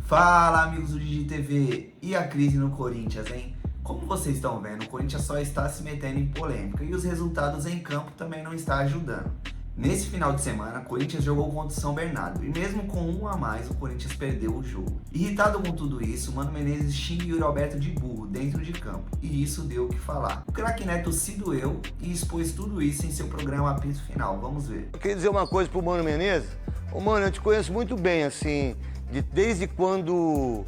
Fala, amigos do DigiTV, e a crise no Corinthians, hein? Como vocês estão vendo, o Corinthians só está se metendo em polêmica e os resultados em campo também não estão ajudando. Nesse final de semana, o Corinthians jogou contra o São Bernardo e mesmo com um a mais, o Corinthians perdeu o jogo. Irritado com tudo isso, Mano Menezes xinga o Yuri Alberto de burro dentro de campo e isso deu o que falar. O craque Neto se doeu e expôs tudo isso em seu programa Apito Final. Vamos ver. Eu queria dizer uma coisa pro Mano Menezes. Ô, Mano, eu te conheço muito bem, assim, desde quando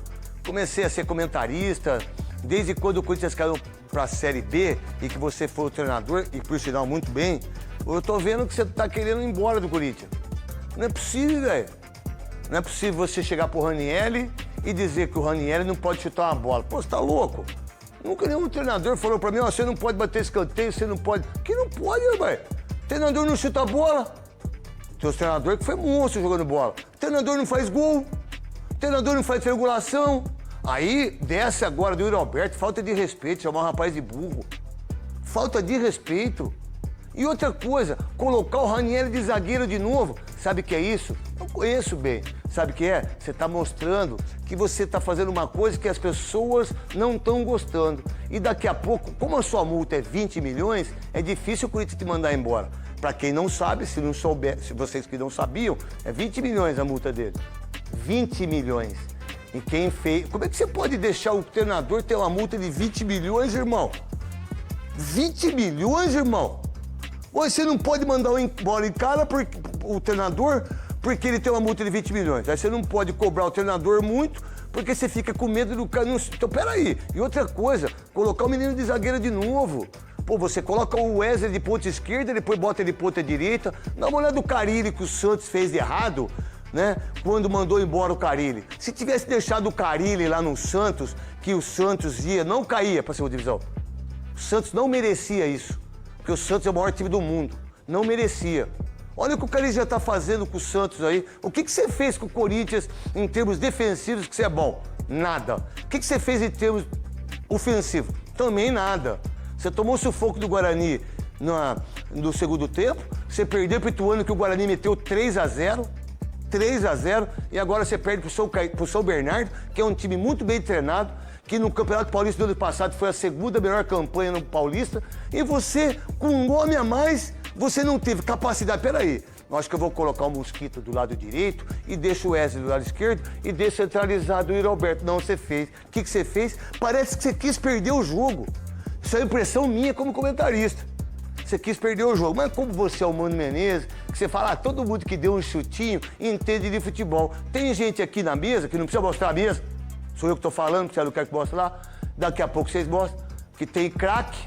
comecei a ser comentarista, desde quando o Corinthians caiu pra Série B e que você foi o treinador, e por sinal muito bem, eu tô vendo que você tá querendo ir embora do Corinthians. Não é possível, velho. Não é possível você chegar pro Ranieri e dizer que o Ranieri não pode chutar uma bola. Pô, você tá louco? Nunca nenhum treinador falou pra mim, ó, você não pode bater escanteio, você não pode... Que não pode, velho. Treinador não chuta a bola. Tem os treinadores que foi monstro jogando bola. Treinador não faz gol. Treinador não faz triangulação. Aí, desce agora do Yuri Alberto, falta de respeito, chamar um rapaz de burro. Falta de respeito. E outra coisa, colocar o Ranieri de zagueiro de novo, sabe o que é isso? Eu conheço bem. Sabe o que é? Você está mostrando que você está fazendo uma coisa que as pessoas não estão gostando. E daqui a pouco, como a sua multa é 20 milhões, é difícil o Corinthians te mandar embora. Para quem não sabe, se não souber, se vocês que não sabiam, é 20 milhões a multa dele. 20 milhões. E quem fez... Como é que você pode deixar o treinador ter uma multa de 20 milhões, irmão? 20 milhões, irmão? Hoje você não pode mandar embora em cara o treinador porque ele tem uma multa de 20 milhões. Aí você não pode cobrar o treinador muito porque você fica com medo do cara. Então, peraí. E outra coisa, colocar o menino de zagueiro de novo. Pô, você coloca o Wesley de ponta esquerda, depois bota ele de ponta direita. Dá uma olhada do Carille que o Santos fez de errado, né? Quando mandou embora o Carille. Se tivesse deixado o Carille lá no Santos, que o Santos não caía pra segunda divisão. O Santos não merecia isso. Porque o Santos é o maior time do mundo. Não merecia. Olha o que o Carille já tá fazendo com o Santos aí. O que você fez com o Corinthians em termos defensivos que você é bom? Nada. O que você fez em termos ofensivos? Também nada. Você tomou o sufoco do Guarani no segundo tempo. Você perdeu pro Ituano que o Guarani meteu 3-0. 3-0. E agora você perde pro São Bernardo, que é um time muito bem treinado, que no Campeonato Paulista do ano passado foi a segunda melhor campanha no Paulista, e você, com um homem a mais, você não teve capacidade. Peraí, eu acho que eu vou colocar o Mosquito do lado direito e deixo o Wesley do lado esquerdo e deixo centralizado o Yuri Alberto. Não, você fez. O que você fez? Parece que você quis perder o jogo. Isso é impressão minha como comentarista. Você quis perder o jogo. Mas como você é o Mano Menezes, que você fala, todo mundo que deu um chutinho entende de futebol. Tem gente aqui na mesa, que não precisa mostrar a mesa, sou eu que tô falando, você não quer que mostre lá. Daqui a pouco vocês mostram que tem craque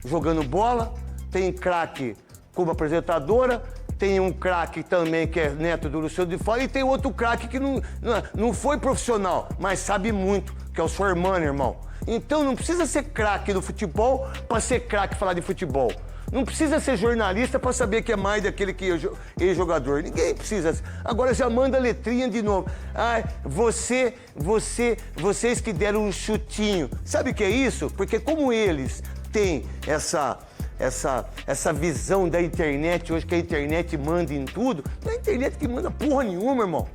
jogando bola, tem craque como apresentadora, tem um craque também que é neto do Luciano de Fora e tem outro craque que não foi profissional, mas sabe muito, que é o Sormano, irmão. Então não precisa ser craque no futebol para ser craque e falar de futebol. Não precisa ser jornalista para saber que é mais daquele que é ex-jogador. Ninguém precisa. Agora já manda letrinha de novo. Ah, vocês que deram um chutinho. Sabe o que é isso? Porque como eles têm essa visão da internet, hoje que a internet manda em tudo, não é a internet que manda porra nenhuma, irmão.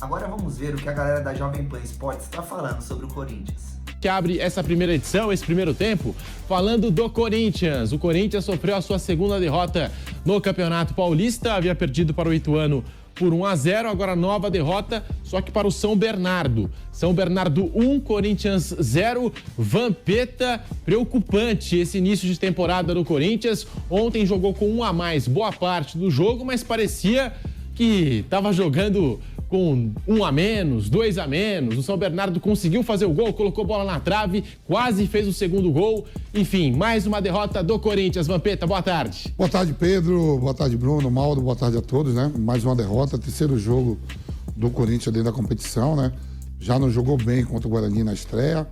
Agora vamos ver o que a galera da Jovem Pan Esportes está falando sobre o Corinthians. Que abre essa primeira edição, esse primeiro tempo, falando do Corinthians. O Corinthians sofreu a sua segunda derrota no Campeonato Paulista, havia perdido para o Ituano por 1-0, agora nova derrota, só que para o São Bernardo. São Bernardo 1, Corinthians 0, Vampeta, preocupante esse início de temporada do Corinthians. Ontem jogou com 1 a mais boa parte do jogo, mas parecia que estava jogando com 1 a menos, 2 a menos. O São Bernardo conseguiu fazer o gol, colocou bola na trave, quase fez o segundo gol. Enfim, mais uma derrota do Corinthians. Vampeta, boa tarde. Boa tarde, Pedro. Boa tarde, Bruno. Mauro, boa tarde a todos, né? Mais uma derrota, terceiro jogo do Corinthians dentro da competição, né? Já não jogou bem contra o Guarani na estreia,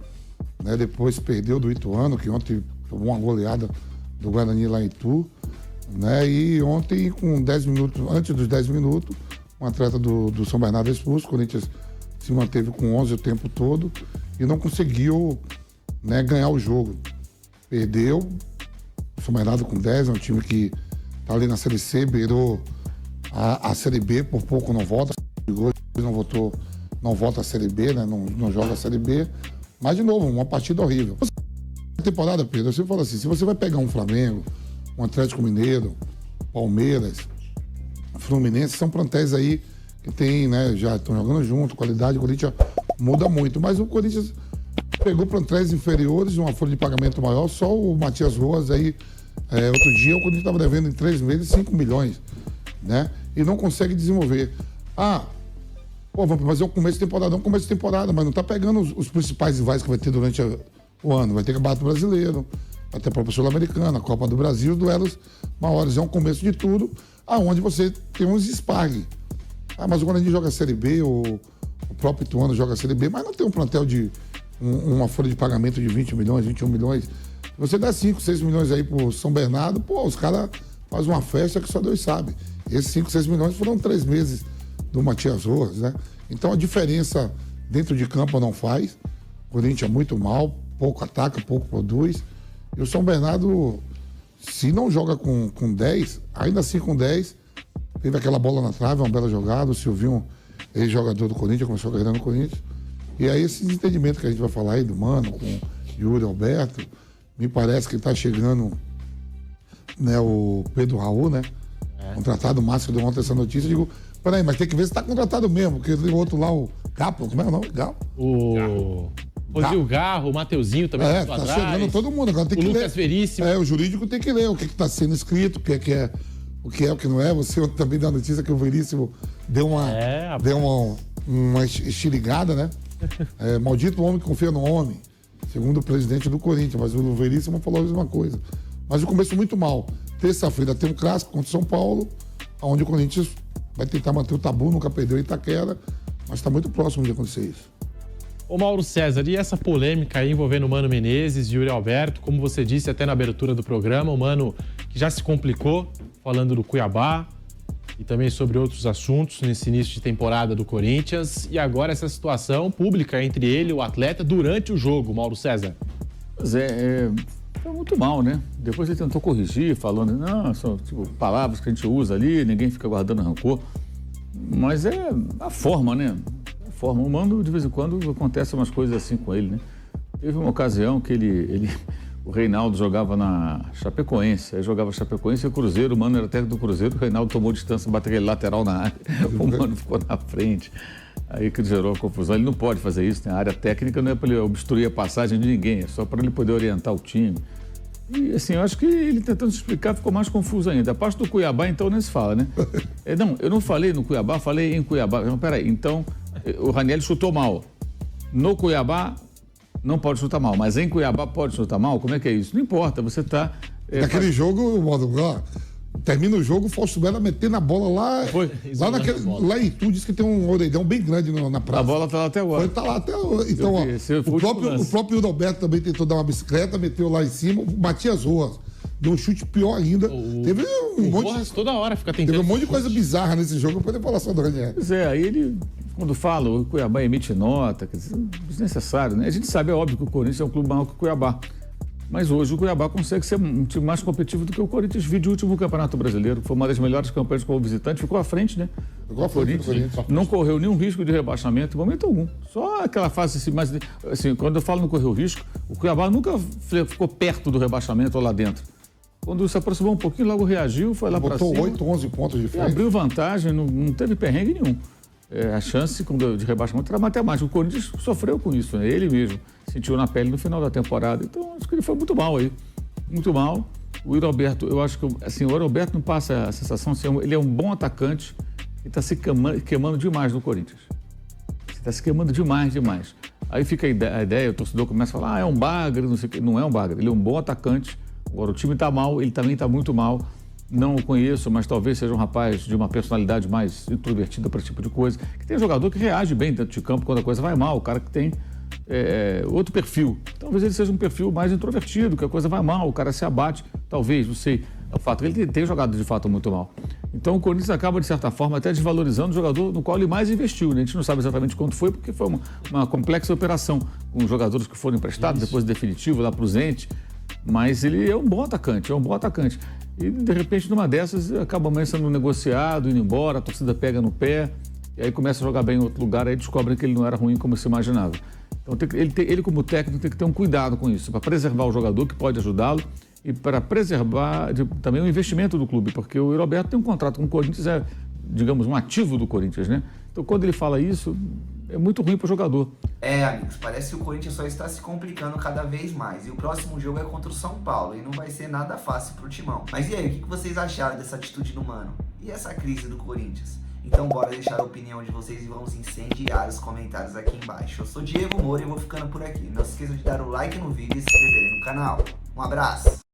né? Depois perdeu do Ituano, que ontem tomou uma goleada do Guarani lá em Itu, né? E ontem, com 10 minutos, antes dos 10 minutos, um atleta do São Bernardo expulso. O Corinthians se manteve com 11 o tempo todo e não conseguiu, né, ganhar o jogo. Perdeu, o São Bernardo com 10, é um time que está ali na Série C, beirou a Série B, por pouco não volta, não voltou não volta à Série B, né? Não joga a Série B. Mas, de novo, uma partida horrível. Temporada, Pedro, eu sempre falo assim, se você vai pegar um Flamengo, um Atlético Mineiro, Palmeiras, Fluminense, são plantéis aí que tem, né, já estão jogando junto, qualidade, o Corinthians muda muito, mas o Corinthians pegou plantéis inferiores, uma folha de pagamento maior, só o Matias Rojas aí, outro dia o Corinthians estava devendo em 3 meses 5 milhões, né, e não consegue desenvolver. Vamos fazer o começo de temporada, mas não está pegando os principais rivais que vai ter durante o ano. Vai ter Campeonato Brasileiro, vai ter a própria Sul-Americana, a Copa do Brasil, os duelos maiores. É um começo de tudo, aonde você tem uns espargue. Mas quando a gente joga a Série B, o próprio Ituano joga a Série B, mas não tem um plantel de uma folha de pagamento de 20 milhões, 21 milhões. Você dá 5, 6 milhões aí pro São Bernardo, os caras fazem uma festa que só Deus sabe. Esses 5, 6 milhões foram 3 meses do Matias Rojas, né? Então a diferença dentro de campo não faz. O Corinthians é muito mal, pouco ataca, pouco produz. E o São Bernardo, se não joga com 10, ainda assim com 10, teve aquela bola na trave, uma bela jogada. O Silvinho, ex-jogador do Corinthians, começou a carreira no Corinthians. E aí esse entendimento que a gente vai falar aí do Mano, com o Yuri Alberto, me parece que está chegando, né, o Pedro Raul, né? Contratado, o Márcio deu ontem essa notícia. Eu digo, peraí, mas tem que ver se está contratado mesmo, porque o outro lá, o Gapo, como é o nome? Gapo? O Rodrigo Garro, o Mateuzinho também. Tá chegando todo mundo. Agora tem que Lucas ler. Veríssimo. O jurídico tem que ler o que está sendo escrito, o que é, o que não é. Você também dá a notícia que o Veríssimo deu uma estirigada, né? Maldito homem que confia no homem, segundo o presidente do Corinthians, mas o Veríssimo falou a mesma coisa. Mas o começo muito mal. Terça-feira tem um clássico contra o São Paulo, onde o Corinthians vai tentar manter o tabu, nunca perdeu Itaquera, mas está muito próximo de acontecer isso. Ô Mauro César, e essa polêmica aí envolvendo o Mano Menezes e Yuri Alberto, como você disse até na abertura do programa, o Mano que já se complicou falando do Cuiabá e também sobre outros assuntos nesse início de temporada do Corinthians, e agora essa situação pública entre ele e o atleta durante o jogo, Mauro César. Pois foi muito mal, né? Depois ele tentou corrigir, falando, não, são palavras que a gente usa ali, ninguém fica guardando rancor. Mas é a forma, né? A forma. O Mano, de vez em quando, acontece umas coisas assim com ele, né? Teve uma ocasião que o Reinaldo jogava na Chapecoense, aí jogava Chapecoense e o Cruzeiro, o Mano era técnico do Cruzeiro, o Reinaldo tomou distância, bateu aquele lateral na área, o Mano ficou na frente. Aí que gerou a confusão. Ele não pode fazer isso, né? A área técnica não é para ele obstruir a passagem de ninguém, é só para ele poder orientar o time. E assim, eu acho que ele tentando explicar ficou mais confuso ainda. A parte do Cuiabá, então, nem se fala, né? Não, eu não falei no Cuiabá, falei em Cuiabá. Não, peraí, então, o Ranieri chutou mal. No Cuiabá, não pode chutar mal, mas em Cuiabá pode chutar mal? Como é que é isso? Não importa, você está... Naquele jogo, termina o jogo, o Fausto Bela metendo a bola lá. Lá em Itu, diz que tem um orelhão bem grande na praça. A bola está lá até agora. Está lá até agora. Então, o próprio Yuri Alberto também tentou dar uma bicicleta, meteu lá em cima, batia as ruas. Deu um chute pior ainda. Teve um monte. Toda hora fica tentando. Teve um monte de coisa bizarra nesse jogo, eu poder falar só do Ranieri. Pois aí ele, quando fala, o Cuiabá emite nota, quer dizer, desnecessário, né? A gente sabe, é óbvio que o Corinthians é um clube maior que o Cuiabá. Mas hoje o Cuiabá consegue ser um time mais competitivo do que o Corinthians. Vide o último Campeonato Brasileiro, que foi uma das melhores campanhas como visitante, ficou à frente, né? Ficou à frente do Corinthians. Não correu nenhum risco de rebaixamento, em momento algum. Só aquela fase assim, mas assim, quando eu falo não correu risco, o Cuiabá nunca ficou perto do rebaixamento ou lá dentro. Quando se aproximou um pouquinho, logo reagiu, foi lá para cima. Botou 8, 11 pontos de frente. Abriu vantagem, não teve perrengue nenhum. A chance de rebaixamento era matemática. O Corinthians sofreu com isso, né? Ele mesmo sentiu na pele no final da temporada. Então, acho que ele foi muito mal aí. Muito mal. O Yuri Alberto, eu acho que assim, o Yuri Alberto não passa a sensação de ele é um bom atacante e está se queimando demais no Corinthians. Está se queimando demais. Aí fica a ideia, o torcedor começa a falar, é um bagre, não sei o quê. Não é um bagre, ele é um bom atacante. Agora, o time está mal, ele também está muito mal. Não o conheço, mas talvez seja um rapaz de uma personalidade mais introvertida para esse tipo de coisa. Que tem jogador que reage bem dentro de campo quando a coisa vai mal, o cara que tem outro perfil. Talvez ele seja um perfil mais introvertido, que a coisa vai mal, o cara se abate, talvez, não sei. O fato é que ele tem jogado de fato muito mal. Então o Corinthians acaba, de certa forma, até desvalorizando o jogador no qual ele mais investiu, né? A gente não sabe exatamente quanto foi, porque foi uma complexa operação, com jogadores que foram emprestados, depois definitivo, lá para o Zente. Mas ele é um bom atacante, E, de repente, numa dessas, acaba sendo negociado, indo embora, a torcida pega no pé. e aí começa a jogar bem em outro lugar, aí descobrem que ele não era ruim como se imaginava. Então ele como técnico tem que ter um cuidado com isso, para preservar o jogador que pode ajudá-lo e para preservar também o investimento do clube, porque o Roberto tem um contrato com o Corinthians, digamos, um ativo do Corinthians, né? Então quando ele fala isso, é muito ruim para o jogador. Amigos, parece que o Corinthians só está se complicando cada vez mais. E o próximo jogo é contra o São Paulo e não vai ser nada fácil pro Timão. Mas e aí, o que vocês acharam dessa atitude do Mano? E essa crise do Corinthians? Então bora deixar a opinião de vocês e vamos incendiar os comentários aqui embaixo. Eu sou Diego Moura e vou ficando por aqui. Não se esqueçam de dar o like no vídeo e se inscreverem no canal. Um abraço!